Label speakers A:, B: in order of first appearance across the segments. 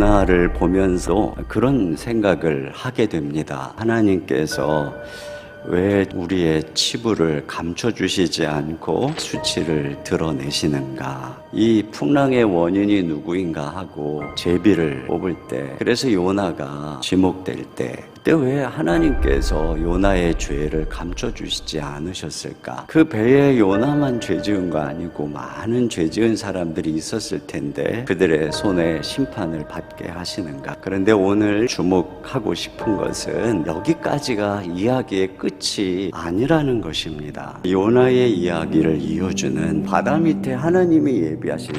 A: 요나를 보면서 그런 생각을 하게 됩니다. 하나님께서 왜 우리의 치부를 감춰주시지 않고 수치를 드러내시는가? 이 풍랑의 원인이 누구인가 하고 제비를 뽑을 때, 그래서 요나가 지목될 때, 그때 왜 하나님께서 요나의 죄를 감춰주시지 않으셨을까? 그 배에 요나만 죄 지은 거 아니고 많은 죄 지은 사람들이 있었을 텐데 그들의 손에 심판을 받게 하시는가? 그런데 오늘 주목하고 싶은 것은 여기까지가 이야기의 끝이 아니라는 것입니다. 요나의 이야기를 이어주는 바다 밑에 하나님이 예비하신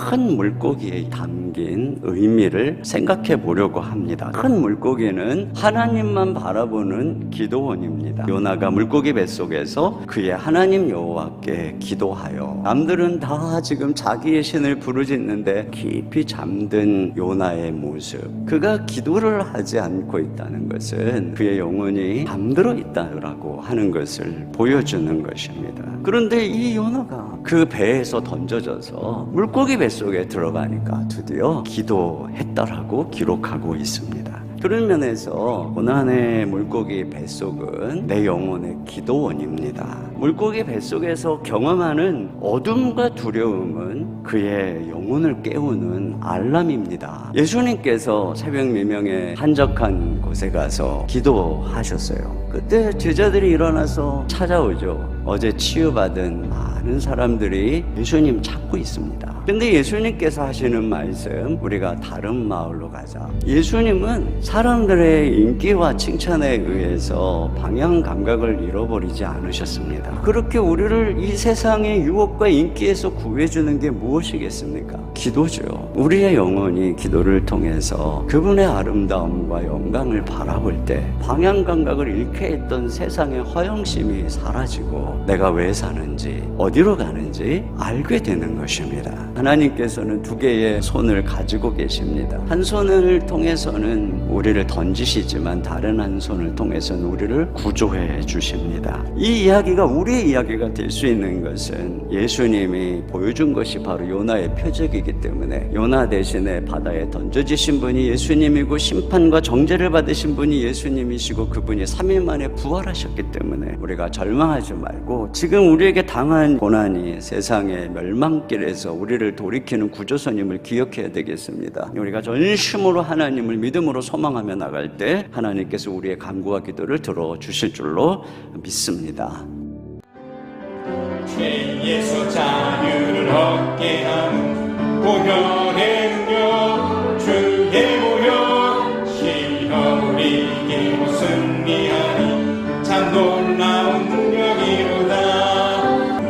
A: 큰 물고기에 담긴 의미를 생각해 보려고 합니다. 큰 물고기는 하나님만 바라보는 기도원입니다. 요나가 물고기 뱃속에서 그의 하나님 여호와께 기도하여, 남들은 다 지금 자기의 신을 부르짖는데 깊이 잠든 요나의 모습, 그가 기도를 하지 않고 있다는 것은 그의 영혼이 잠들어 있다고 하는 것을 보여주는 것입니다. 그런데 이 요나가 그 배에서 던져져서 물고기 뱃속에 들어가니까 드디어 기도했다라고 기록하고 있습니다. 그런 면에서 고난의 물고기 뱃속은 내 영혼의 기도원입니다. 물고기 뱃속에서 경험하는 어둠과 두려움은 그의 영혼을 깨우는 알람입니다. 예수님께서 새벽 미명에 한적한 곳에 가서 기도하셨어요. 그때 제자들이 일어나서 찾아오죠. 어제 치유받은 많은 사람들이 예수님 찾고 있습니다. 근데 예수님께서 하시는 말씀, 우리가 다른 마을로 가자. 예수님은 사람들의 인기와 칭찬에 의해서 방향 감각을 잃어버리지 않으셨습니다. 그렇게 우리를 이 세상의 유혹과 인기에서 구해주는 게 무엇이겠습니까? 기도죠. 우리의 영혼이 기도를 통해서 그분의 아름다움과 영광을 바라볼 때 방향 감각을 잃게 했던 세상의 허영심이 사라지고 내가 왜 사는지 어디로 가는지 알게 되는 것입니다. 하나님께서는 두 개의 손을 가지고 계십니다. 한 손을 통해서는 우리를 던지시지만 다른 한 손을 통해서는 우리를 구조해 주십니다. 이 이야기가 우리의 이야기가 될 수 있는 것은 예수님이 보여준 것이 바로 요나의 표적이기 때문에, 요나 대신에 바다에 던져지신 분이 예수님이고 심판과 정죄를 받으신 분이 예수님이시고 그분이 3일 만에 부활하셨기 때문에 우리가 절망하지 말고 지금 우리에게 당한 고난이 세상의 멸망길에서 우리를 돌이키는 구조선임을 기억해야 되겠습니다. 우리가 전심으로 하나님을 믿음으로 소망하며 나갈 때 하나님께서 우리의 간구와 기도를 들어주실 줄로 믿습니다.
B: 죄에서 자유를 얻게 하는 보혈의 능력, 주의 보혈 시험을 이기고 승리하니 참 놀라운 능력이로다.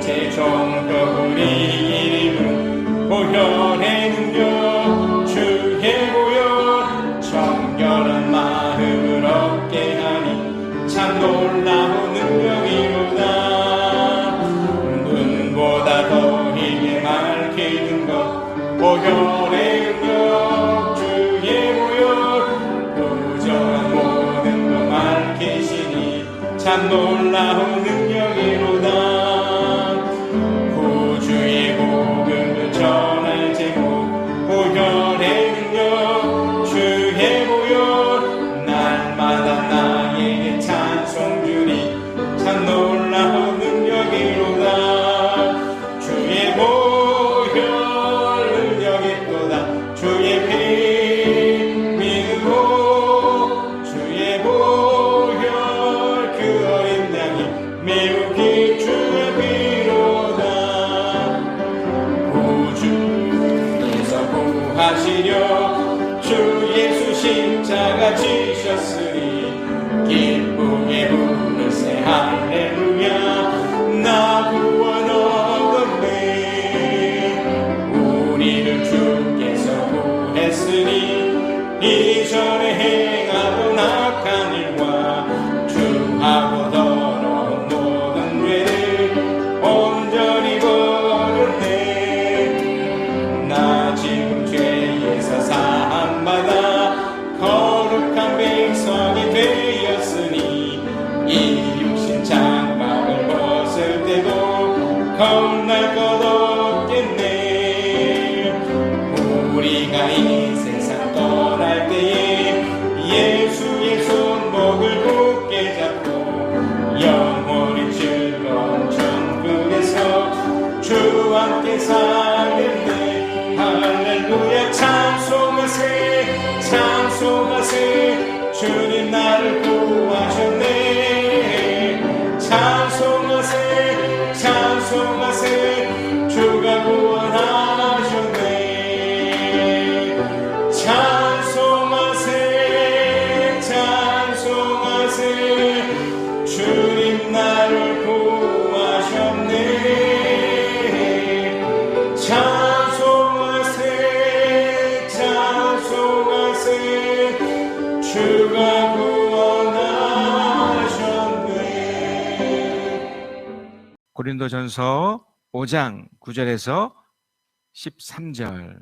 B: 제 정벽을 이기는 보혈의 능력, 주의 보혈 정결한 마음을 얻게 하니 참 놀라운 능력이로다. 눈보다 더 힘에 밝히는 것 보혈의 능력, 주의 보혈 부정한 모든 것 밝히시니 참 놀라운 능력이로다. 구주의 복음을 전할 제목 보혈의 능력, 주의 보혈 날마다 나에게 찬송 주니 참 놀라운 능력이로다. 주의 보혈 능력이 또다. 주의 피 믿고 주의 보혈 그 어린 양이 매우 깊이 살겠네. 할렐루야 찬송하세 찬송하세 주님 나를 구하셨네. 찬송하세 찬송하세 주가 구원하셨네. 찬송하세 찬송하세 주님 나를 구하셨네. 찬송하세 찬송하세 주가 구원하셨네.
C: 고린도전서 5장 9절에서 13절.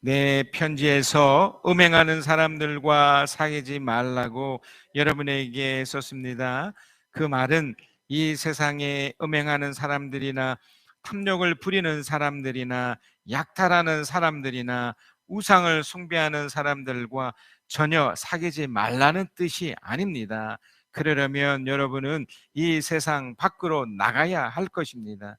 C: 내 편지에서 음행하는 사람들과 사귀지 말라고 여러분에게 썼습니다. 그 말은 이 세상에 음행하는 사람들이나 탐욕을 부리는 사람들이나 약탈하는 사람들이나 우상을 숭배하는 사람들과 전혀 사귀지 말라는 뜻이 아닙니다. 그러려면 여러분은 이 세상 밖으로 나가야 할 것입니다.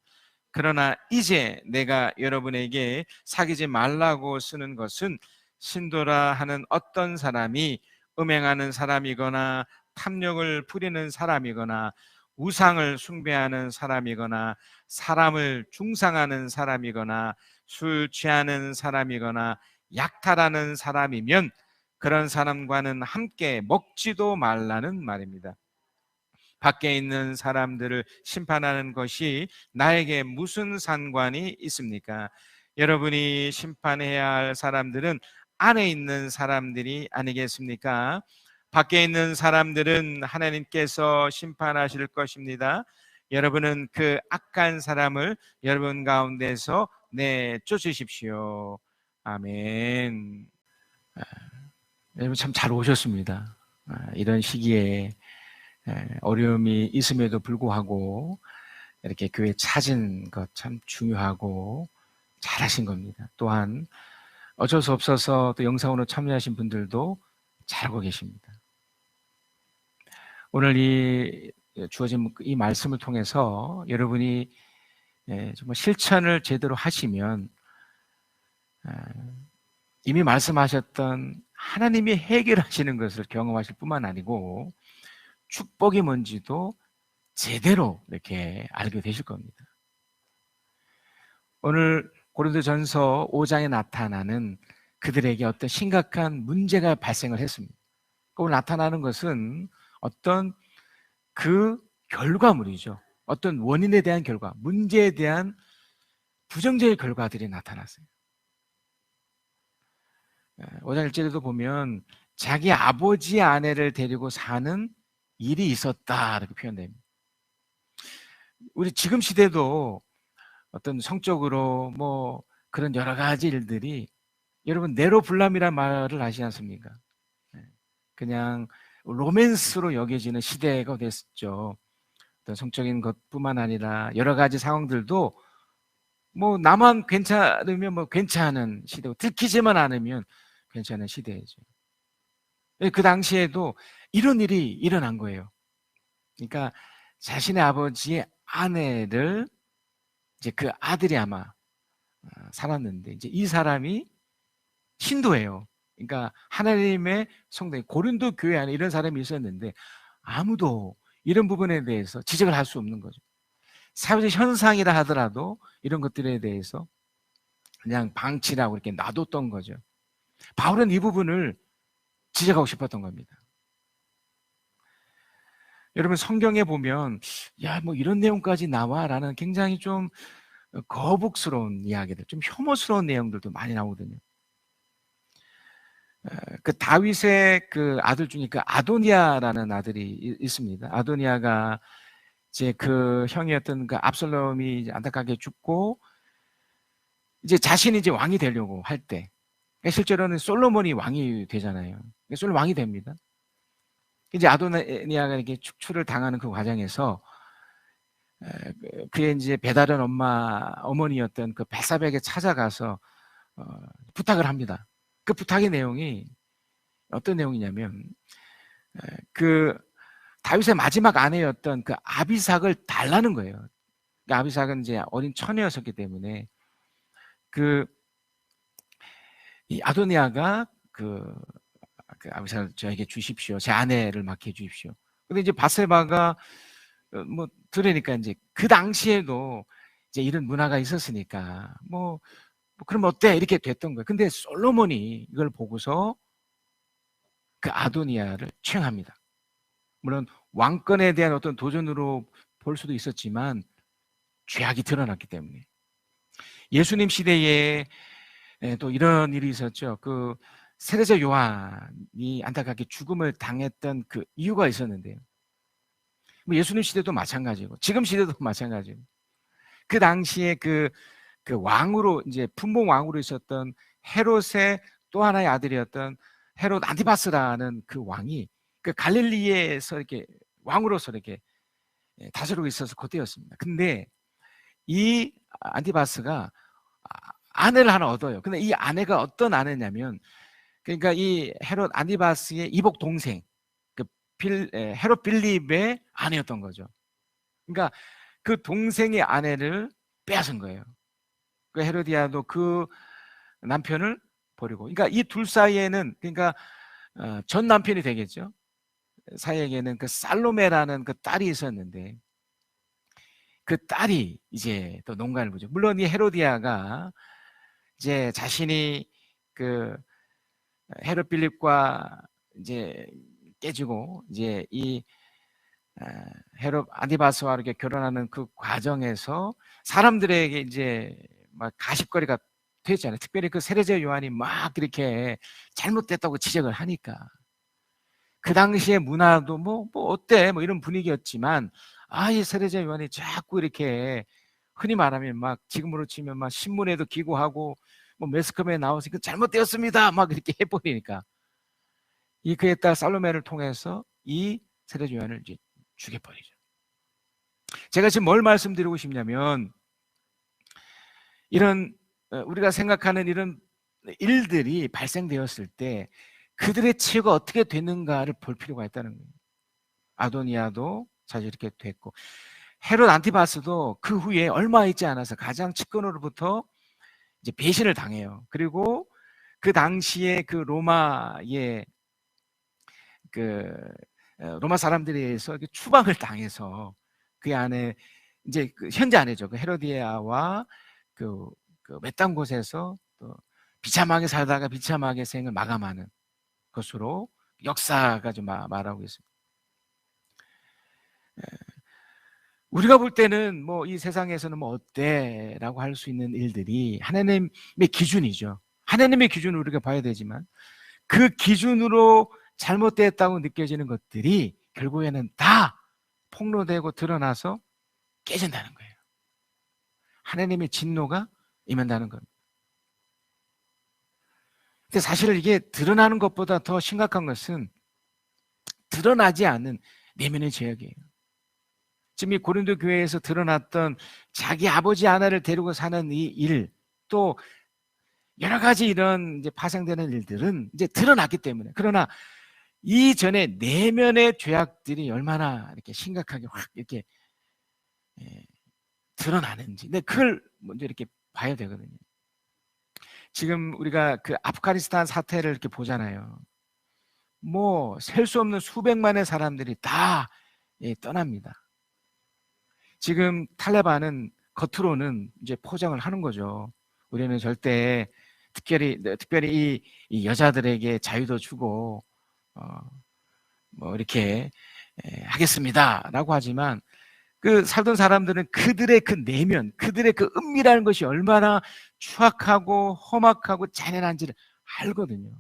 C: 그러나 이제 내가 여러분에게 사귀지 말라고 쓰는 것은 신도라 하는 어떤 사람이 음행하는 사람이거나 탐욕을 부리는 사람이거나 우상을 숭배하는 사람이거나 사람을 중상하는 사람이거나 술 취하는 사람이거나 약탈하는 사람이면 그런 사람과는 함께 먹지도 말라는 말입니다. 밖에 있는 사람들을 심판하는 것이 나에게 무슨 상관이 있습니까? 여러분이 심판해야 할 사람들은 안에 있는 사람들이 아니겠습니까? 밖에 있는 사람들은 하나님께서 심판하실 것입니다. 여러분은 그 악한 사람을 여러분 가운데서 내쫓으십시오. 아멘. 여러분 참 잘 오셨습니다. 이런 시기에 어려움이 있음에도 불구하고 이렇게 교회 찾은 것 참 중요하고 잘하신 겁니다. 또한 어쩔 수 없어서 또 영상으로 참여하신 분들도 잘하고 계십니다. 오늘 이 주어진 이 말씀을 통해서 여러분이 정말 실천을 제대로 하시면 이미 말씀하셨던 하나님이 해결하시는 것을 경험하실 뿐만 아니고 축복이 뭔지도 제대로 이렇게 알게 되실 겁니다. 오늘 고린도전서 5장에 나타나는 그들에게 어떤 심각한 문제가 발생을 했습니다. 오늘 나타나는 것은 어떤 그 결과물이죠. 어떤 원인에 대한 결과, 문제에 대한 부정적인 결과들이 나타났어요. 5장 1절에도 보면 자기 아버지 아내를 데리고 사는 일이 있었다 이렇게 표현됩니다. 우리 지금 시대도 어떤 성적으로 뭐 그런 여러 가지 일들이 여러분 네로불람이라는 말을 아시지 않습니까? 그냥 로맨스로 여겨지는 시대가 됐죠. 어떤 성적인 것뿐만 아니라 여러 가지 상황들도 뭐 나만 괜찮으면 뭐 괜찮은 시대고 들키지만 않으면 괜찮은 시대죠. 그 당시에도 이런 일이 일어난 거예요. 그러니까 자신의 아버지의 아내를 이제 그 아들이 아마 살았는데 이제 이 사람이 신도예요. 그러니까 하나님의 성당 고린도 교회 안에 이런 사람이 있었는데 아무도 이런 부분에 대해서 지적을 할 수 없는 거죠. 사회적 현상이라 하더라도 이런 것들에 대해서 그냥 방치라고 이렇게 놔뒀던 거죠. 바울은 이 부분을 지적하고 싶었던 겁니다. 여러분 성경에 보면 야, 뭐 이런 내용까지 나와라는 굉장히 좀 거북스러운 이야기들, 좀 혐오스러운 내용들도 많이 나오거든요. 그 다윗의 그 아들 중에 그 아도니아라는 아들이 있습니다. 아도니아가 이제 그 형이었던 그 압살롬이 이제 안타깝게 죽고 이제 자신이 이제 왕이 되려고 할 때 실제로는 솔로몬이 왕이 되잖아요. 솔로몬 왕이 됩니다. 이제 아도니아가 이렇게 축출을 당하는 그 과정에서 그의 이제 배다른 어머니였던 그 벳사백에 찾아가서 부탁을 합니다. 그 부탁의 내용이 어떤 내용이냐면 그 다윗의 마지막 아내였던 그 아비삭을 달라는 거예요. 그 아비삭은 이제 어린 처녀였었기 때문에 이 아도니아가 아버지 저에게 주십시오. 제 아내를 맡겨 주십시오. 근데 이제 바세바가 뭐 들으니까 이제 그 당시에도 이제 이런 문화가 있었으니까 뭐 그럼 어때? 이렇게 됐던 거예요. 근데 솔로몬이 이걸 보고서 그 아도니아를 취행합니다. 물론 왕권에 대한 어떤 도전으로 볼 수도 있었지만 죄악이 드러났기 때문에. 예수님 시대에 또 이런 일이 있었죠. 그 세례자 요한이 안타깝게 죽음을 당했던 그 이유가 있었는데요. 뭐 예수님 시대도 마찬가지고 지금 시대도 마찬가지고 그 당시에 그 왕으로 이제 분봉 왕으로 있었던 헤롯의 또 하나의 아들이었던 헤롯 안티바스라는 그 왕이 그 갈릴리에서 이렇게 왕으로서 이렇게 다스리고 있어서 그때였습니다. 근데 이 안티바스가 아내를 하나 얻어요. 근데 이 아내가 어떤 아내냐면 그러니까 이 헤롯 안티바스의 이복 동생 헤롯 빌립의 아내였던 거죠. 그러니까 그 동생의 아내를 빼앗은 거예요. 그 헤로디아도 그 남편을 버리고, 그러니까 이 둘 사이에는 그러니까 전 남편이 되겠죠. 사이에게는 그 살로메라는 그 딸이 있었는데 그 딸이 이제 또 농간을 보죠. 물론 이 헤로디아가 이제 자신이 그 헤롯 빌립과 이제 깨지고 이제 이 헤롯 안티바스와 이렇게 결혼하는 그 과정에서 사람들에게 이제 막 가십거리가 됐잖아요. 특별히 그 세례자 요한이 막 이렇게 잘못됐다고 지적을 하니까 그 당시의 문화도 뭐 어때 뭐 이런 분위기였지만 이 세례자 요한이 자꾸 이렇게 흔히 말하면 막 지금으로 치면 막 신문에도 기고하고 뭐 매스컴에 나와서 그 잘못되었습니다 막 이렇게 해버리니까 이 그의 딸 살로메를 통해서 이 세례자 요한을 이제 죽여버리죠. 제가 지금 뭘 말씀드리고 싶냐면 이런 우리가 생각하는 이런 일들이 발생되었을 때 그들의 치유가 어떻게 되는가를 볼 필요가 있다는 거예요. 아도니아도 사실 이렇게 됐고 헤롯 안티바스도 그 후에 얼마 있지 않아서 가장 측근으로부터 이제 배신을 당해요. 그리고 그 당시에 그 로마의 로마 사람들에 의해서 추방을 당해서 그 안에 이제 그 현재 아내죠. 그 헤로디아와 그 외딴 곳에서 또 비참하게 살다가 비참하게 생을 마감하는 것으로 역사가 좀 말하고 있습니다. 우리가 볼 때는 뭐 이 세상에서는 뭐 어때라고 할 수 있는 일들이 하나님의 기준이죠. 하나님의 기준으로 우리가 봐야 되지만 그 기준으로 잘못됐다고 느껴지는 것들이 결국에는 다 폭로되고 드러나서 깨진다는 거예요. 하나님의 진노가 임한다는 겁니다. 근데 사실 이게 드러나는 것보다 더 심각한 것은 드러나지 않는 내면의 죄악이에요. 지금 이 고린도 교회에서 드러났던 자기 아버지 하나를 데리고 사는 이 일, 또 여러 가지 이런 이제 파생되는 일들은 이제 드러났기 때문에, 그러나 이전에 내면의 죄악들이 얼마나 이렇게 심각하게 확 이렇게 드러나는지, 근데 그걸 먼저 이렇게 봐야 되거든요. 지금 우리가 그 아프가니스탄 사태를 이렇게 보잖아요. 뭐 셀 수 없는 수백만의 사람들이 다 떠납니다. 지금 탈레반은 겉으로는 이제 포장을 하는 거죠. 우리는 절대 특별히 이 여자들에게 자유도 주고 뭐 이렇게 하겠습니다라고 하지만 그 살던 사람들은 그들의 그 내면, 그들의 그 은밀한 것이 얼마나 추악하고 험악하고 잔인한지를 알거든요.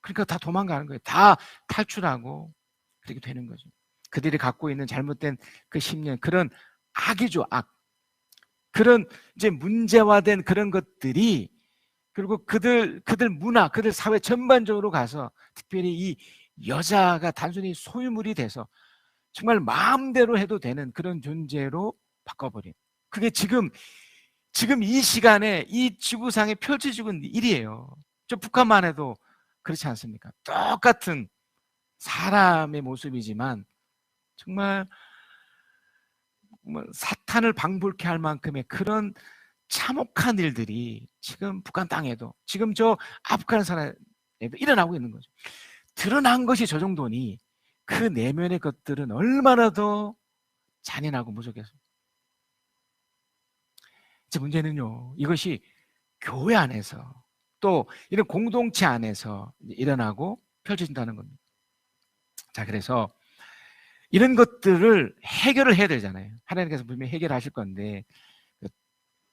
C: 그러니까 다 도망가는 거예요. 다 탈출하고 그렇게 되는 거죠. 그들이 갖고 있는 잘못된 그 심령, 그런 악이죠, 악. 그런 이제 문제화된 그런 것들이 그리고 그들 문화, 그들 사회 전반적으로 가서 특별히 이 여자가 단순히 소유물이 돼서 정말 마음대로 해도 되는 그런 존재로 바꿔버린, 그게 지금 이 시간에 이 지구상에 펼쳐지고 있는 일이에요. 저 북한만 해도 그렇지 않습니까? 똑같은 사람의 모습이지만 정말 사탄을 방불케 할 만큼의 그런 참혹한 일들이 지금 북한 땅에도, 지금 저 아프가니스탄에도 일어나고 있는 거죠. 드러난 것이 저 정도니 그 내면의 것들은 얼마나 더 잔인하고 무섭겠어요. 이제 문제는요, 이것이 교회 안에서 또 이런 공동체 안에서 일어나고 펼쳐진다는 겁니다. 자, 그래서 이런 것들을 해결을 해야 되잖아요. 하나님께서 분명히 해결하실 건데 그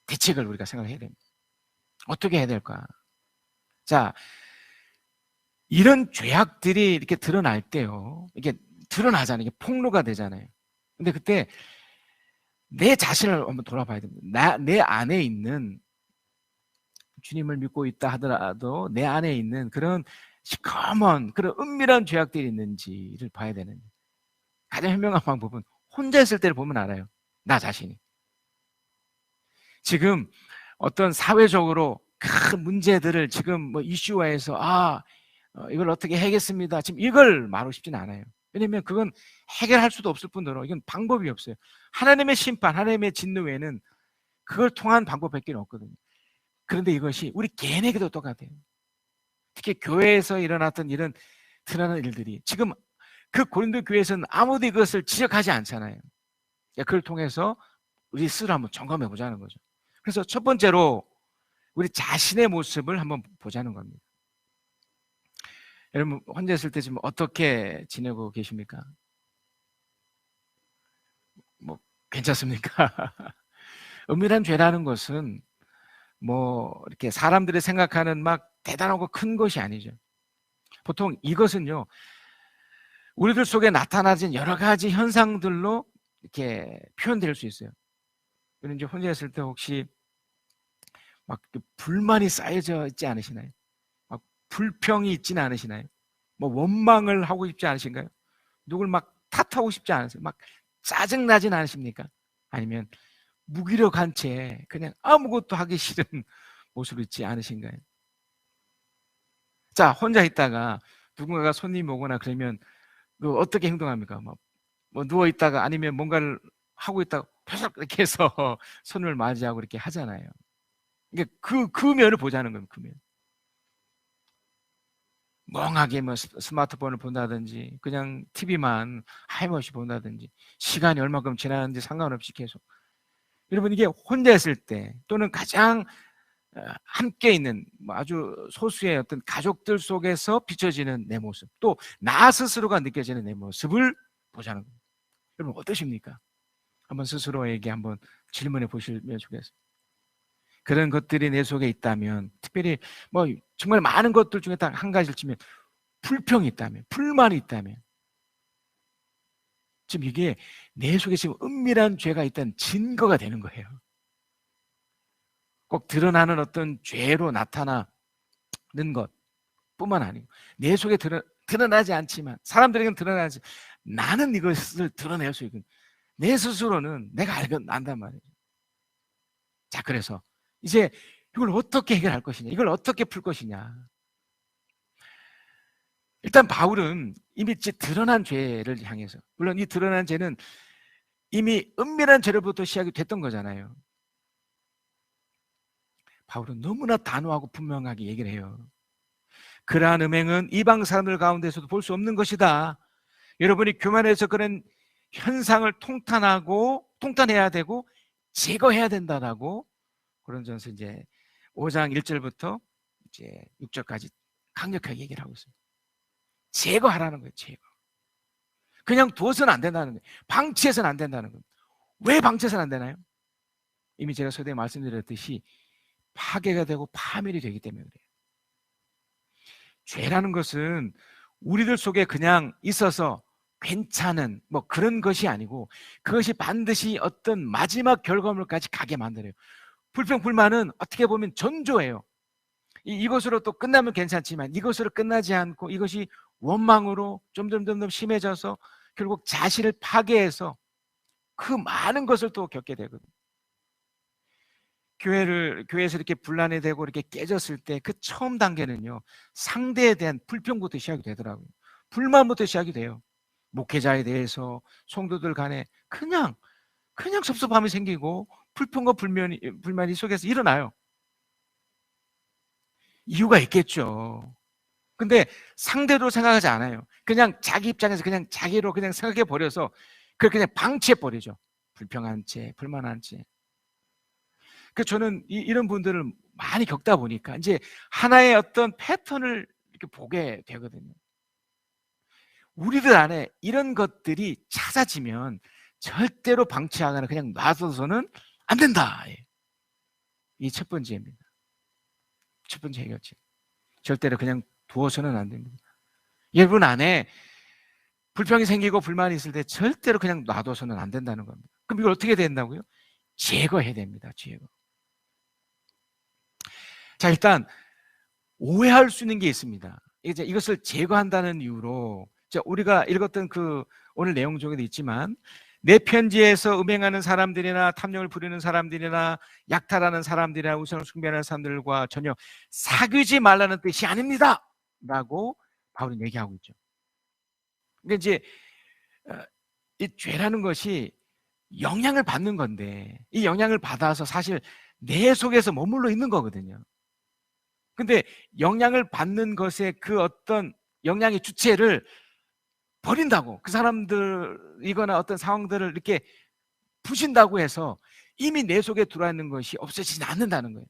C: 대책을 우리가 생각해야 됩니다. 어떻게 해야 될까? 자, 이런 죄악들이 이렇게 드러날 때요, 이게 드러나잖아요. 이게 폭로가 되잖아요. 근데 그때 내 자신을 한번 돌아봐야 됩니다. 내 안에 있는, 주님을 믿고 있다 하더라도 내 안에 있는 그런 시커먼 그런 은밀한 죄악들이 있는지를 봐야 되는, 가장 현명한 방법은 혼자 있을 때를 보면 알아요. 나 자신이 지금 어떤 사회적으로 큰 문제들을 지금 뭐 이슈화해서 이걸 어떻게 해야겠습니다, 지금 이걸 말하고 싶지는 않아요. 왜냐면 그건 해결할 수도 없을 뿐더러 이건 방법이 없어요. 하나님의 심판, 하나님의 진노 외에는 그걸 통한 방법밖에 없거든요. 그런데 이것이 우리 개인에게도 똑같아요. 특히 교회에서 일어났던 이런 드러나는 일들이 지금 그 고린도 교회에서는 아무도 이것을 지적하지 않잖아요. 그걸 통해서 우리 스스로 한번 점검해 보자는 거죠. 그래서 첫 번째로 우리 자신의 모습을 한번 보자는 겁니다. 여러분, 혼자 있을 때 지금 어떻게 지내고 계십니까? 뭐 괜찮습니까? 은밀한 죄라는 것은 뭐 이렇게 사람들이 생각하는 막 대단하고 큰 것이 아니죠. 보통 이것은요, 우리들 속에 나타나진 여러 가지 현상들로 이렇게 표현될 수 있어요. 그런 이제 혼자 있을 때 혹시 막 불만이 쌓여져 있지 않으시나요? 막 불평이 있지는 않으시나요? 뭐 원망을 하고 싶지 않으신가요? 누굴 막 탓하고 싶지 않으세요? 막 짜증나진 않으십니까? 아니면 무기력한 채 그냥 아무것도 하기 싫은 모습을 있지 않으신가요? 자, 혼자 있다가 누군가가 손님 오거나 그러면 어떻게 행동합니까? 뭐 누워 있다가 아니면 뭔가를 하고 있다가 펴석 이렇게 해서 손을 맞이하고 이렇게 하잖아요. 그러니까 그 면을 보자는 겁니다. 그 면. 멍하게 뭐 스마트폰을 본다든지 그냥 TV만 하염없이 본다든지 시간이 얼마큼 지나는지 상관없이 계속. 여러분, 이게 혼자 있을 때 또는 가장 함께 있는 아주 소수의 어떤 가족들 속에서 비춰지는 내 모습, 또 나 스스로가 느껴지는 내 모습을 보자는 겁니다. 여러분, 어떠십니까? 한번 스스로에게 한번 질문해 보시면 좋겠습니다. 그런 것들이 내 속에 있다면, 특별히 뭐 정말 많은 것들 중에 딱 한 가지를 치면 불평이 있다면, 불만이 있다면, 지금 이게 내 속에 지금 은밀한 죄가 있다는 증거가 되는 거예요. 꼭 드러나는 어떤 죄로 나타나는 것뿐만 아니고 내 속에 드러나지 않지만, 사람들에게는 드러나지, 나는 이것을 드러낼 수 있거든요. 내 스스로는 내가 안단 말이에요. 자, 그래서 이제 이걸 어떻게 해결할 것이냐, 이걸 어떻게 풀 것이냐. 일단 바울은 이미 드러난 죄를 향해서, 물론 이 드러난 죄는 이미 은밀한 죄로부터 시작이 됐던 거잖아요. 바울은 너무나 단호하고 분명하게 얘기를 해요. 그러한 음행은 이방 사람들 가운데서도 볼 수 없는 것이다. 여러분이 교만해서 그런 현상을 통탄해야 되고 제거해야 된다라고 고린도전서 이제 5장 1절부터 이제 6절까지 강력하게 얘기를 하고 있습니다. 제거하라는 거예요. 제거. 그냥 둬서는 안 된다는 거예요. 방치해서는 안 된다는 거예요. 왜 방치해서는 안 되나요? 이미 제가 서두에 말씀드렸듯이 파괴가 되고 파멸이 되기 때문에 그래요. 죄라는 것은 우리들 속에 그냥 있어서 괜찮은 뭐 그런 것이 아니고, 그것이 반드시 어떤 마지막 결과물까지 가게 만들어요. 불평 불만은 어떻게 보면 전조예요. 이것으로 또 끝나면 괜찮지만 이것으로 끝나지 않고 이것이 원망으로 점점 심해져서 결국 자신을 파괴해서 그 많은 것을 또 겪게 되거든요. 교회에서 이렇게 분란이 되고 이렇게 깨졌을 때 그 처음 단계는요, 상대에 대한 불평부터 시작이 되더라고요. 불만부터 시작이 돼요. 목회자에 대해서 성도들 간에 그냥 섭섭함이 생기고 불평과 불만이 속에서 일어나요. 이유가 있겠죠. 근데 상대로 생각하지 않아요. 그냥 자기 입장에서 그냥 자기로 그냥 생각해 버려서 그걸 그냥 방치해 버리죠. 불평한 채, 불만한 채. 그 저는 이런 분들을 많이 겪다 보니까 이제 하나의 어떤 패턴을 이렇게 보게 되거든요. 우리들 안에 이런 것들이 찾아지면 절대로 방치하거나 그냥 놔둬서는 안 된다. 이 첫 번째입니다. 첫 번째 해결책. 절대로 그냥 두어서는 안 됩니다. 여러분 안에 불평이 생기고 불만이 있을 때 절대로 그냥 놔둬서는 안 된다는 겁니다. 그럼 이걸 어떻게 된다고요? 제거해야 됩니다. 제거. 자, 일단 오해할 수 있는 게 있습니다. 이제 이것을 제거한다는 이유로 우리가 읽었던 그 오늘 내용 중에도 있지만 내 편지에서 음행하는 사람들이나 탐욕을 부리는 사람들이나 약탈하는 사람들이나 우상을 숭배하는 사람들과 전혀 사귀지 말라는 뜻이 아닙니다. 라고 바울은 얘기하고 있죠. 그러니까 이제 이 죄라는 것이 영향을 받는 건데 이 영향을 받아서 사실 내 속에서 머물러 있는 거거든요. 근데 영향을 받는 것의 그 어떤 영향의 주체를 버린다고, 그 사람들이거나 어떤 상황들을 이렇게 부신다고 해서 이미 내 속에 들어와 있는 것이 없어지지 않는다는 거예요.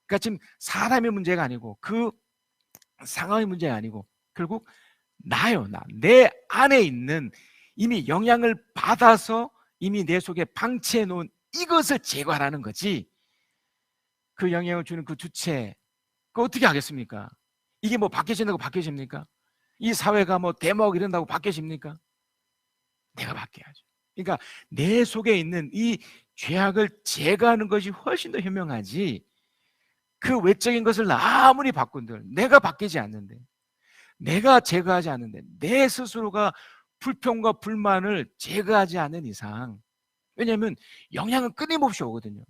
C: 그러니까 지금 사람의 문제가 아니고 그 상황의 문제가 아니고 결국 나요. 내 안에 있는 이미 영향을 받아서 이미 내 속에 방치해 놓은 이것을 제거하라는 거지, 그 영향을 주는 그 주체 그거 어떻게 하겠습니까? 이게 뭐 바뀌어진다고 바뀌어집니까? 이 사회가 뭐 대목 이런다고 바뀌어집니까? 내가 바뀌어야죠. 그러니까 내 속에 있는 이 죄악을 제거하는 것이 훨씬 더 현명하지, 그 외적인 것을 아무리 바꾼들 내가 바뀌지 않는데, 내가 제거하지 않는데, 내 스스로가 불평과 불만을 제거하지 않는 이상, 왜냐하면 영향은 끊임없이 오거든요.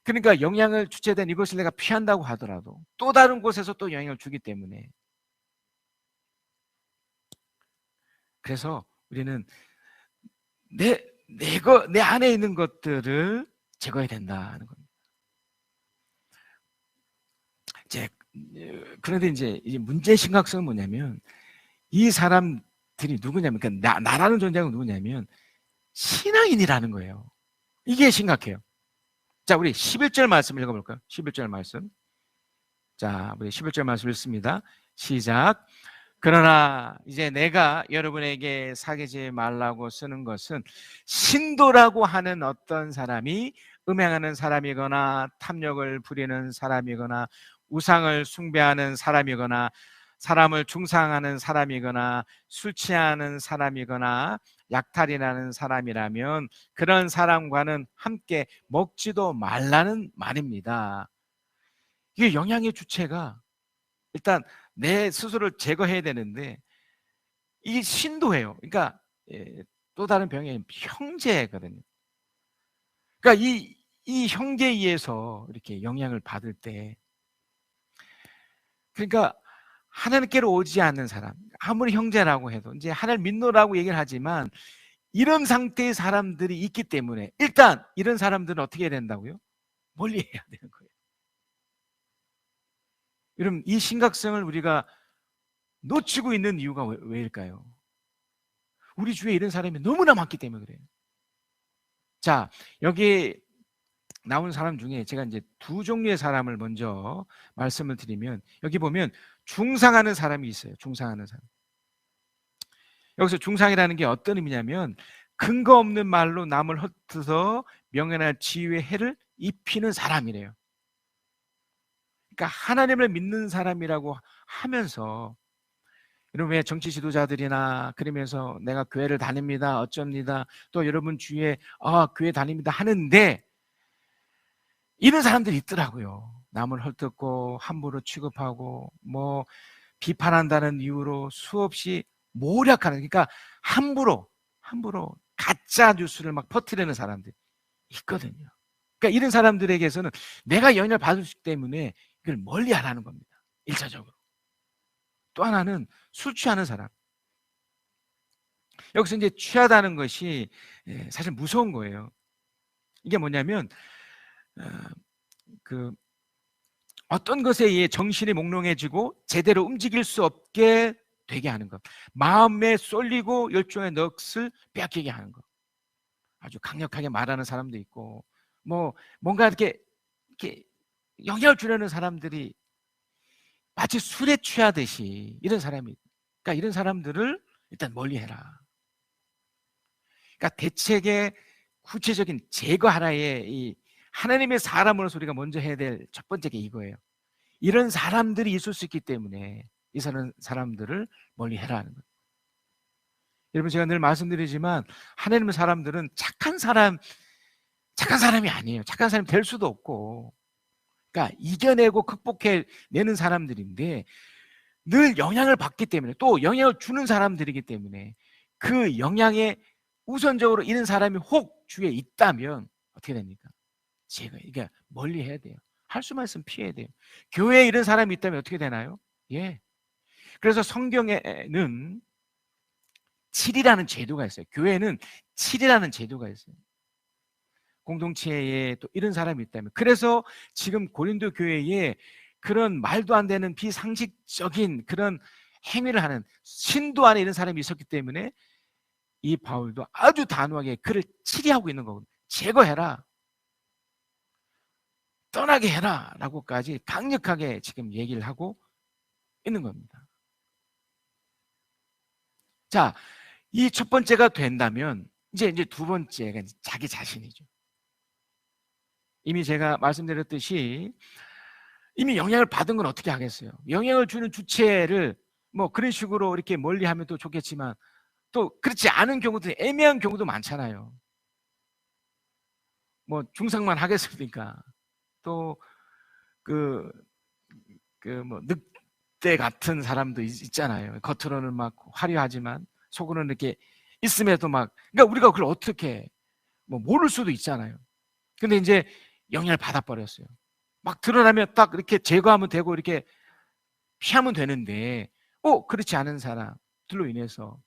C: 그러니까 영향을 주체된 이것을 내가 피한다고 하더라도 또 다른 곳에서 또 영향을 주기 때문에, 그래서 우리는 내 안에 있는 것들을 제거해야 된다는 겁니다. 그런데 이제 문제의 심각성은 뭐냐면, 이 사람들이 누구냐면, 그러니까 나라는 존재가 누구냐면 신앙인이라는 거예요. 이게 심각해요. 자, 우리 11절 말씀 읽어볼까요? 11절 말씀. 자, 우리 11절 말씀 읽습니다. 시작. 그러나 이제 내가 여러분에게 사귀지 말라고 쓰는 것은 신도라고 하는 어떤 사람이 음행하는 사람이거나 탐욕을 부리는 사람이거나 우상을 숭배하는 사람이거나 사람을 중상하는 사람이거나 술 취하는 사람이거나 약탈이라는 사람이라면 그런 사람과는 함께 먹지도 말라는 말입니다. 이게 영향의 주체가 일단 내 스스로를 제거해야 되는데, 이게 신도예요. 그러니까 또 다른 병이 형제거든요. 그러니까 이 형제에 의해서 이렇게 영향을 받을 때, 그러니까 하나님께로 오지 않는 사람, 아무리 형제라고 해도 이제 하나님 믿노라고 얘기를 하지만 이런 상태의 사람들이 있기 때문에 일단 이런 사람들은 어떻게 해야 된다고요? 멀리 해야 되는 거예요. 여러분, 이 심각성을 우리가 놓치고 있는 이유가 왜일까요? 우리 주위에 이런 사람이 너무나 많기 때문에 그래요. 자, 여기 나온 사람 중에 제가 이제 두 종류의 사람을 먼저 말씀을 드리면, 여기 보면 중상하는 사람이 있어요. 중상하는 사람. 여기서 중상이라는 게 어떤 의미냐면 근거 없는 말로 남을 헛뜯어 명예나 지위에 해를 입히는 사람이래요. 그러니까 하나님을 믿는 사람이라고 하면서, 여러분 왜 정치 지도자들이나 그러면서 내가 교회를 다닙니다, 어쩝니다, 또 여러분 주위에 교회 다닙니다 하는데 이런 사람들이 있더라고요. 남을 헐뜯고 함부로 취급하고 뭐 비판한다는 이유로 수없이 모략하는, 그러니까 함부로 가짜 뉴스를 막 퍼뜨리는 사람들이 있거든요. 그러니까 이런 사람들에게서는 내가 영향을 받을 수 있기 때문에 이걸 멀리 하라는 겁니다. 1차적으로. 또 하나는 술 취하는 사람. 여기서 이제 취하다는 것이 사실 무서운 거예요. 이게 뭐냐면 어, 그 어떤 것에 의해 정신이 몽롱해지고 제대로 움직일 수 없게 되게 하는 것. 마음에 쏠리고 열정의 넋을 빼앗기게 하는 것. 아주 강력하게 말하는 사람도 있고, 뭐 뭔가 이렇게 영향을 주려는 사람들이 마치 술에 취하듯이 이런 사람이, 그러니까 이런 사람들을 일단 멀리해라. 그러니까 대책의 구체적인 제거하라의 이 하나님의 사람으로서 우리가 먼저 해야 될 첫 번째 게 이거예요. 이런 사람들이 있을 수 있기 때문에 이 사람들을 멀리해라는 거예요. 여러분, 제가 늘 말씀드리지만 하나님의 사람들은 착한 사람이 아니에요. 착한 사람이 될 수도 없고, 그러니까 이겨내고 극복해내는 사람들인데 늘 영향을 받기 때문에, 또 영향을 주는 사람들이기 때문에 그 영향에 우선적으로 이런 사람이 혹 주위에 있다면 어떻게 됩니까? 제가 이게 멀리 해야 돼요. 할 수만 있으면 피해야 돼요. 교회에 이런 사람이 있다면 어떻게 되나요? 예. 그래서 성경에는 7이라는 제도가 있어요. 교회는 7이라는 제도가 있어요. 공동체에 또 이런 사람이 있다면. 그래서 지금 고린도 교회에 그런 말도 안 되는 비상식적인 그런 행위를 하는 신도 안에 이런 사람이 있었기 때문에 이 바울도 아주 단호하게 그를 치리하고 있는 거거든요. 제거해라, 떠나게 해라 라고까지 강력하게 지금 얘기를 하고 있는 겁니다. 자, 이 첫 번째가 된다면 이제 두 번째가 자기 자신이죠. 이미 제가 말씀드렸듯이 이미 영향을 받은 건 어떻게 하겠어요? 영향을 주는 주체를 뭐 그런 식으로 이렇게 멀리하면 또 좋겠지만 또 그렇지 않은 경우도, 애매한 경우도 많잖아요. 뭐 중상만 하겠습니까? 또 뭐 늑대 같은 사람도 있잖아요. 겉으로는 막 화려하지만 속으로는 이렇게 있음에도 막, 그러니까 우리가 그걸 어떻게 뭐 모를 수도 있잖아요. 근데 이제 영향을 받아버렸어요. 막 드러나면 딱 이렇게 제거하면 되고 이렇게 피하면 되는데, 그렇지 않은 사람들로 인해서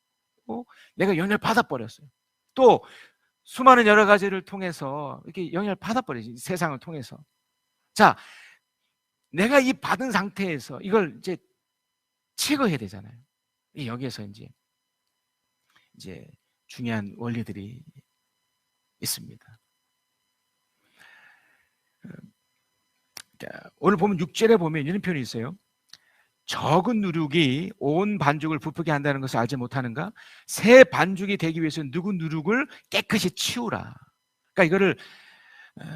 C: 내가 영향을 받아버렸어요. 또 수많은 여러 가지를 통해서 이렇게 영향을 받아버리지, 세상을 통해서. 자, 내가 이 받은 상태에서 이걸 이제 제거해야 되잖아요. 여기에서 이제 중요한 원리들이 있습니다. 오늘 보면 6절에 보면 이런 표현이 있어요. 적은 누룩이 온 반죽을 부풀게 한다는 것을 알지 못하는가? 새 반죽이 되기 위해서는 누구 누룩을 깨끗이 치우라. 그러니까 이거를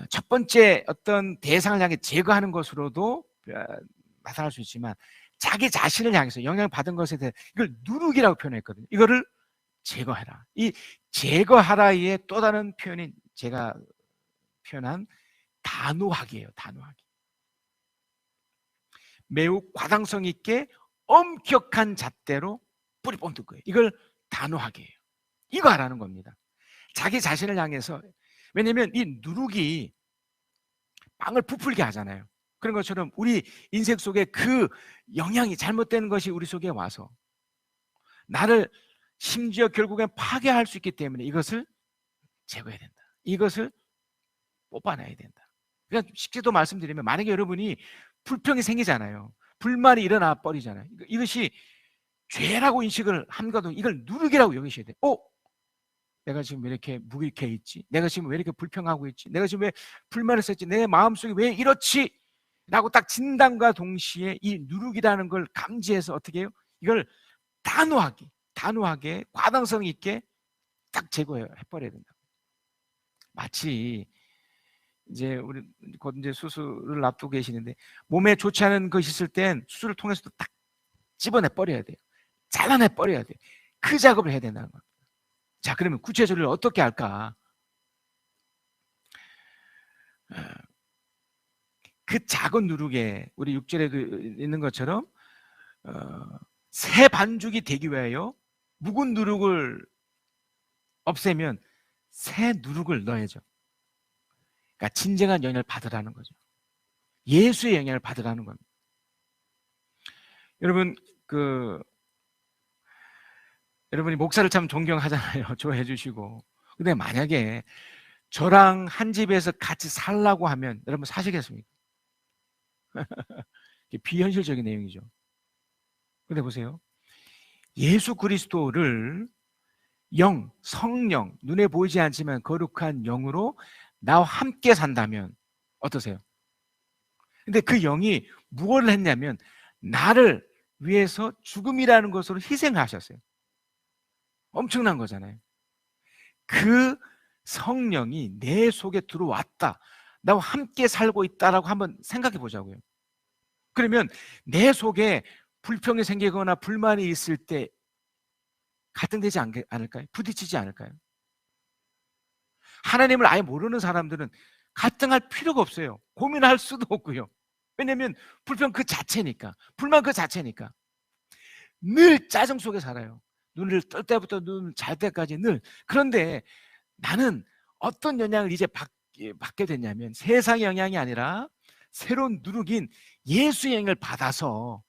C: 첫 번째 어떤 대상을 향해 제거하는 것으로도 나타날 수 있지만 자기 자신을 향해서 영향을 받은 것에 대해 이걸 누룩이라고 표현했거든요. 이거를 제거해라. 이 제거하라의 또 다른 표현이 제가 표현한 단호하기예요. 단호하기. 매우 과당성 있게 엄격한 잣대로 뿌리 뽑는 거예요. 이걸 단호하게 해요. 이거 하라는 겁니다. 자기 자신을 향해서. 왜냐하면 이 누룩이 빵을 부풀게 하잖아요. 그런 것처럼 우리 인생 속에 그 영향이, 잘못된 것이 우리 속에 와서 나를 심지어 결국엔 파괴할 수 있기 때문에 이것을 제거해야 된다. 이것을 뽑아내야 된다. 그러니까 쉽게도 말씀드리면, 만약에 여러분이 불평이 생기잖아요. 불만이 일어나 버리잖아요. 이것이 죄라고 인식을 함과도 이걸 누룩이라고 여기셔야 돼요. 내가 지금 왜 이렇게 무기력해 있지? 내가 지금 왜 이렇게 불평하고 있지? 내가 지금 왜 불만을 썼지? 내 마음속에 왜 이렇지? 라고 딱 진단과 동시에 이 누룩이라는 걸 감지해서 어떻게 해요? 이걸 단호하게 과당성 있게 딱 제거해버려야 된다. 마치 이제 우리 곧 이제 수술을 앞두고 계시는데 몸에 좋지 않은 것이 있을 땐 수술을 통해서도 딱 집어내 버려야 돼요. 잘라내 버려야 돼요. 그 작업을 해야 된다는 겁니다. 자, 그러면 구체적으로 어떻게 할까? 그 작은 누룩에 우리 6절에도 있는 것처럼 새 반죽이 되기 위하여 묵은 누룩을 없애면 새 누룩을 넣어야죠. 그러니까 진정한 영향을 받으라는 거죠. 예수의 영향을 받으라는 겁니다. 여러분, 여러분이 목사를 참 존경하잖아요. 좋아해 주시고. 근데 만약에 저랑 한 집에서 같이 살라고 하면 여러분 사시겠습니까? 이게 비현실적인 내용이죠. 근데 보세요. 예수 그리스도를 영, 성령, 눈에 보이지 않지만 거룩한 영으로 나와 함께 산다면 어떠세요? 근데 그 영이 무엇을 했냐면 나를 위해서 죽음이라는 것으로 희생하셨어요. 엄청난 거잖아요. 그 성령이 내 속에 들어왔다. 나와 함께 살고 있다라고 한번 생각해 보자고요. 그러면 내 속에 불평이 생기거나 불만이 있을 때 갈등되지 않을까요? 부딪히지 않을까요? 하나님을 아예 모르는 사람들은 갈등할 필요가 없어요. 고민할 수도 없고요. 왜냐하면 불평 그 자체니까, 불만 그 자체니까. 늘 짜증 속에 살아요. 눈을 뜰 때부터 눈을 잘 때까지 늘. 그런데 나는 어떤 영향을 이제 받게 됐냐면 세상의 영향이 아니라 새로운 누룩인 예수의 영을 받아서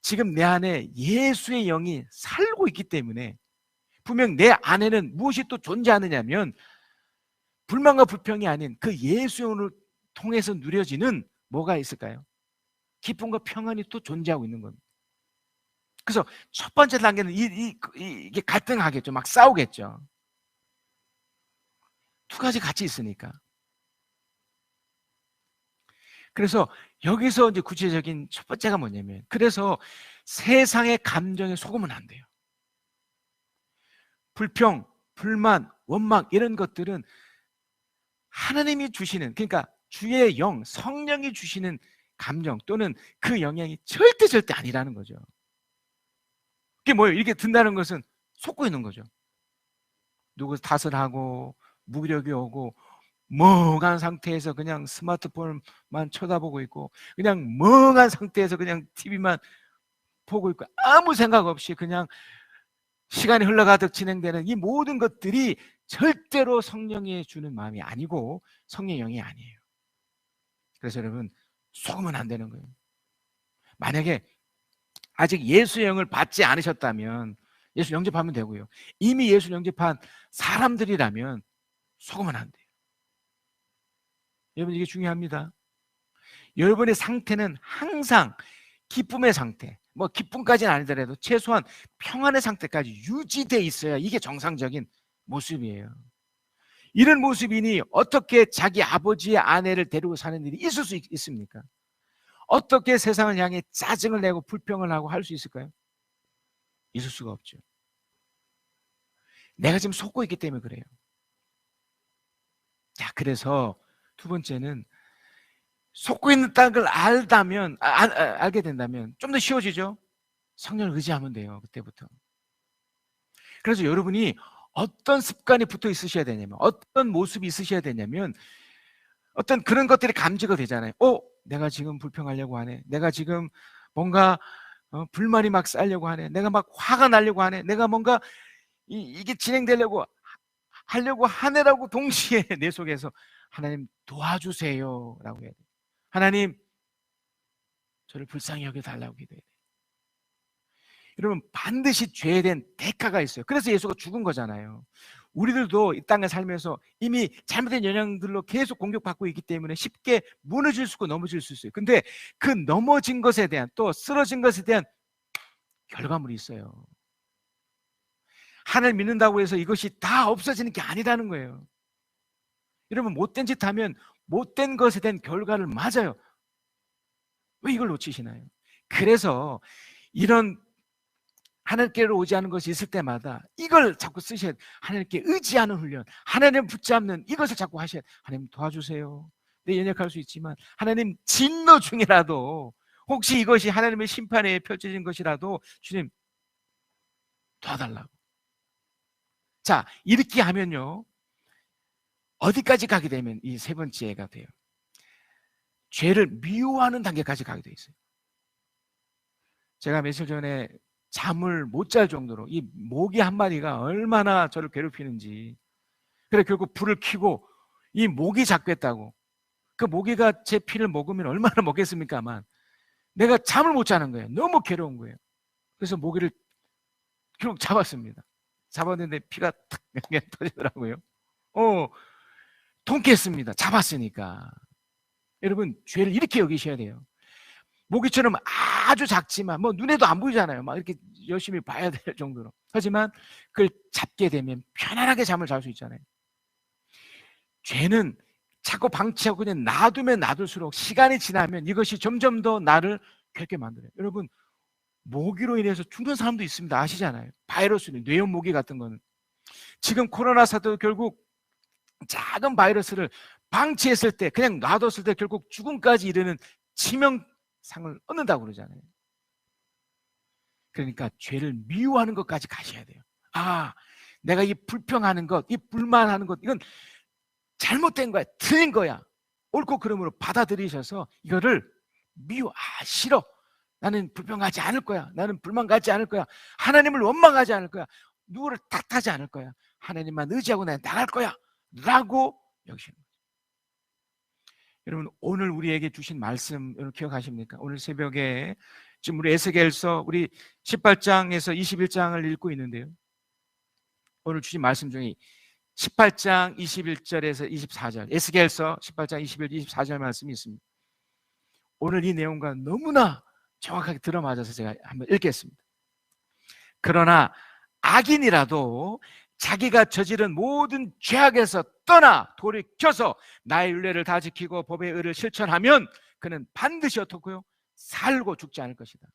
C: 지금 내 안에 예수의 영이 살고 있기 때문에 분명 내 안에는 무엇이 또 존재하느냐면 불만과 불평이 아닌 그 예수의 영을 통해서 누려지는 뭐가 있을까요? 기쁨과 평안이 또 존재하고 있는 겁니다. 그래서 첫 번째 단계는 이게 갈등하겠죠. 막 싸우겠죠. 두 가지 같이 있으니까. 그래서 여기서 이제 구체적인 첫 번째가 뭐냐면 그래서 세상의 감정에 속으면 안 돼요. 불평, 불만, 원망 이런 것들은 하나님이 주시는 그러니까 주의 영, 성령이 주시는 감정 또는 그 영향이 절대 아니라는 거죠. 그게 뭐예요? 이렇게 든다는 것은 속고 있는 거죠. 누구 탓을 하고 무력이 오고 멍한 상태에서 그냥 스마트폰만 쳐다보고 있고 그냥 멍한 상태에서 그냥 TV만 보고 있고 아무 생각 없이 그냥 시간이 흘러가듯 진행되는 이 모든 것들이 절대로 성령이 주는 마음이 아니고 성령의 영이 아니에요. 그래서 여러분 속으면 안 되는 거예요. 만약에 아직 예수의 영을 받지 않으셨다면 예수 영접하면 되고요. 이미 예수 영접한 사람들이라면 속으면 안 돼요. 여러분 이게 중요합니다. 여러분의 상태는 항상 기쁨의 상태, 뭐 기쁨까지는 아니더라도 최소한 평안의 상태까지 유지돼 있어야 이게 정상적인 모습이에요. 이런 모습이니 어떻게 자기 아버지의 아내를 데리고 사는 일이 있을 수 있습니까? 어떻게 세상을 향해 짜증을 내고 불평을 하고 할 수 있을까요? 있을 수가 없죠. 내가 지금 속고 있기 때문에 그래요. 자, 그래서 두 번째는 속고 있다는 걸 알게 된다면 좀 더 쉬워지죠? 성령을 의지하면 돼요. 그때부터. 그래서 여러분이 어떤 습관이 붙어 있으셔야 되냐면 어떤 모습이 있으셔야 되냐면 어떤 그런 것들이 감지가 되잖아요. 내가 지금 불평하려고 하네. 내가 지금 뭔가 불만이 막 쌓이려고 하네. 내가 막 화가 나려고 하네. 내가 뭔가 이게 진행되려고 하려고 하네라고 동시에 내 속에서 하나님 도와주세요 라고 해야 돼요. 하나님 저를 불쌍히 여겨달라고 기도해야 돼요. 여러분 반드시 죄에 대한 대가가 있어요. 그래서 예수가 죽은 거잖아요. 우리들도 이 땅에 살면서 이미 잘못된 영향들로 계속 공격받고 있기 때문에 쉽게 무너질 수 있고 넘어질 수 있어요. 근데 그 넘어진 것에 대한 또 쓰러진 것에 대한 결과물이 있어요. 하나님 믿는다고 해서 이것이 다 없어지는 게 아니라는 거예요. 여러분 못된 짓 하면 못된 것에 대한 결과를 맞아요. 왜 이걸 놓치시나요? 그래서 이런 하나님께로 오지 않은 것이 있을 때마다 이걸 자꾸 쓰셔야 돼요. 하나님께 의지하는 훈련, 하나님 붙잡는 이것을 자꾸 하셔야 돼요. 하나님 도와주세요. 내 연약할 수 있지만 하나님 진노 중이라도 혹시 이것이 하나님의 심판에 펼쳐진 것이라도 주님 도와달라고. 자, 이렇게 하면요 어디까지 가게 되면 이 세 번째가 돼요. 죄를 미워하는 단계까지 가게 돼 있어요. 제가 며칠 전에 잠을 못 잘 정도로 이 모기 한 마리가 얼마나 저를 괴롭히는지. 그래 결국 불을 켜고 이 모기 잡겠다고. 그 모기가 제 피를 먹으면 얼마나 먹겠습니까만 내가 잠을 못 자는 거예요. 너무 괴로운 거예요. 그래서 모기를 결국 잡았습니다. 잡았는데 피가 탁 터지더라고요. 통쾌했습니다. 잡았으니까. 여러분, 죄를 이렇게 여기셔야 돼요. 모기처럼 아주 작지만 뭐 눈에도 안 보이잖아요. 막 이렇게 열심히 봐야 될 정도로. 하지만 그걸 잡게 되면 편안하게 잠을 잘 수 있잖아요. 죄는 자꾸 방치하고 그냥 놔두면 놔둘수록 시간이 지나면 이것이 점점 더 나를 괴롭게 만들어요. 여러분, 모기로 인해서 죽는 사람도 있습니다. 아시잖아요. 바이러스는 뇌염 모기 같은 거는. 지금 코로나 사태도 결국 작은 바이러스를 방치했을 때, 그냥 놔뒀을 때 결국 죽음까지 이르는 치명상을 얻는다고 그러잖아요. 그러니까 죄를 미워하는 것까지 가셔야 돼요. 아, 내가 이 불평하는 것, 이 불만하는 것, 이건 잘못된 거야, 틀린 거야, 옳고 그름으로 받아들이셔서 이거를 싫어, 나는 불평하지 않을 거야, 나는 불만 갖지 않을 거야, 하나님을 원망하지 않을 거야, 누구를 탓하지 않을 거야, 하나님만 의지하고 내가 나갈 거야 라고 여기시는 거죠. 여러분, 오늘 우리에게 주신 말씀 여러분 기억하십니까? 오늘 새벽에 지금 우리 에스겔서 우리 18장에서 21장을 읽고 있는데요, 오늘 주신 말씀 중에 18장 21절에서 24절, 에스겔서 18장 21, 24절 말씀이 있습니다. 오늘 이 내용과 너무나 정확하게 들어맞아서 제가 한번 읽겠습니다. 그러나 악인이라도 자기가 저지른 모든 죄악에서 떠나 돌이켜서 나의 율례를 다 지키고 법의 의를 실천하면 그는 반드시 어떻고요? 살고 죽지 않을 것이다.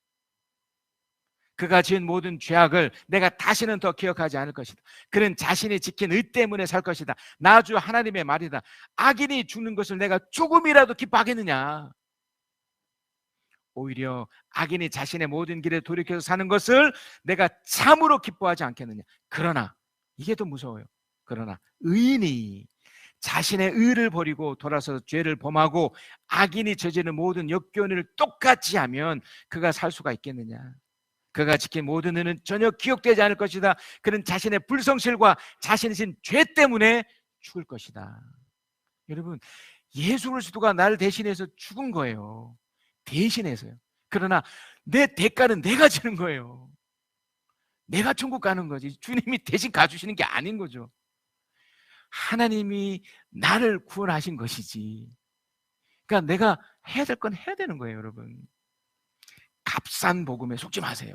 C: 그가 지은 모든 죄악을 내가 다시는 더 기억하지 않을 것이다. 그는 자신이 지킨 의 때문에 살 것이다. 나 주 하나님의 말이다. 악인이 죽는 것을 내가 조금이라도 기뻐하겠느냐? 오히려 악인이 자신의 모든 길에 돌이켜서 사는 것을 내가 참으로 기뻐하지 않겠느냐? 그러나 이게 더 무서워요. 그러나 의인이 자신의 의를 버리고 돌아서 죄를 범하고 악인이 저지르는 모든 역겨운 일을 똑같이 하면 그가 살 수가 있겠느냐? 그가 지킨 모든 의는 전혀 기억되지 않을 것이다. 그는 자신의 불성실과 자신의 진 죄 때문에 죽을 것이다. 여러분, 예수 그리스도가 나를 대신해서 죽은 거예요. 대신해서요. 그러나 내 대가는 내가 지는 거예요. 내가 천국 가는 거지, 주님이 대신 가주시는 게 아닌 거죠. 하나님이 나를 구원하신 것이지. 그러니까 내가 해야 될 건 해야 되는 거예요. 여러분, 값싼 복음에 속지 마세요.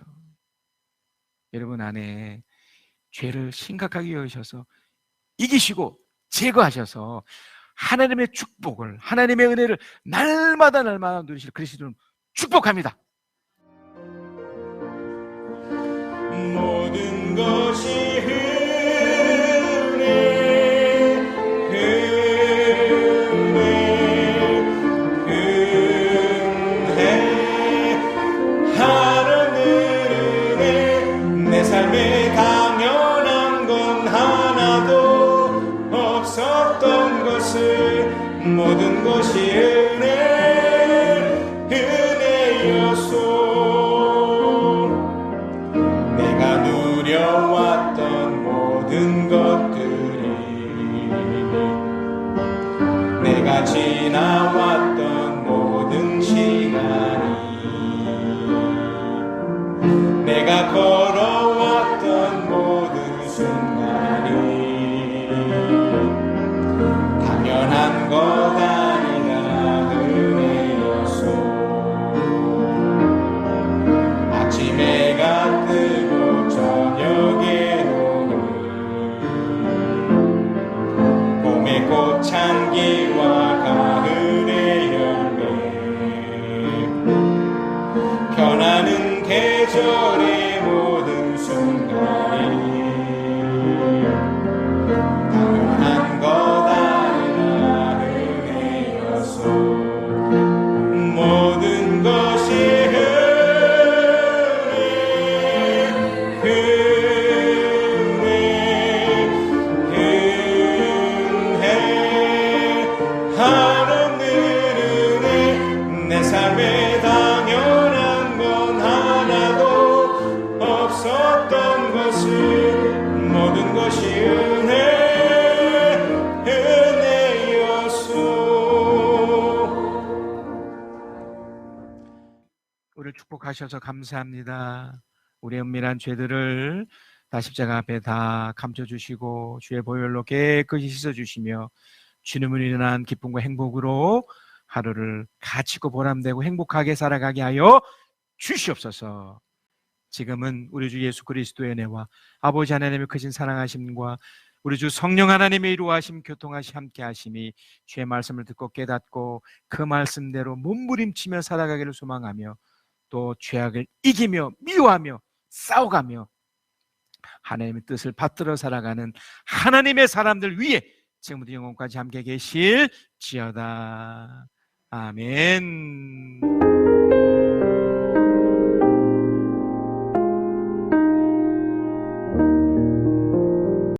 C: 여러분 안에 죄를 심각하게 여기셔서 이기시고 제거하셔서 하나님의 축복을, 하나님의 은혜를 날마다 누리실 그리스도는 축복합니다.
B: 모든 것이 은혜 하나님의 은혜 내 삶에 당연한 건 하나도 없었던 것을 모든 것이 은혜였소. 내가 누려왔던 모든 것들이, 내가 지나왔던 모든 시간이, 내가 걸어왔던 모든 순간이 당연한 것 아니라 은혜였소. 아침에 해가 뜨고 저녁에 오는 봄의 꽃향기와 가을의 열매, 변하는 계절의 모든 순간이 당연한 것 아니라 은혜였소. 모든 것이 한없는 은혜 내 삶에 당연한 건 하나도 없었던 것을 모든 것이 은혜였소.
C: 우리를 축복하셔서 감사합니다. 우리의 은밀한 죄들을 다 십자가 앞에 다 감춰주시고 주의 보혈로 깨끗이 씻어주시며 주님을 인한 기쁨과 행복으로 하루를 가치고 보람되고 행복하게 살아가게 하여 주시옵소서. 지금은 우리 주 예수 그리스도의 은혜와 아버지 하나님의 크신 사랑하심과 우리 주 성령 하나님의 이루하심 교통하심 함께 하심이 주의 말씀을 듣고 깨닫고 그 말씀대로 몸부림치며 살아가기를 소망하며 또 죄악을 이기며 미워하며 싸워가며 하나님의 뜻을 받들어 살아가는 하나님의 사람들 위에 지금부터 영원까지 함께 계실지어다. 아멘.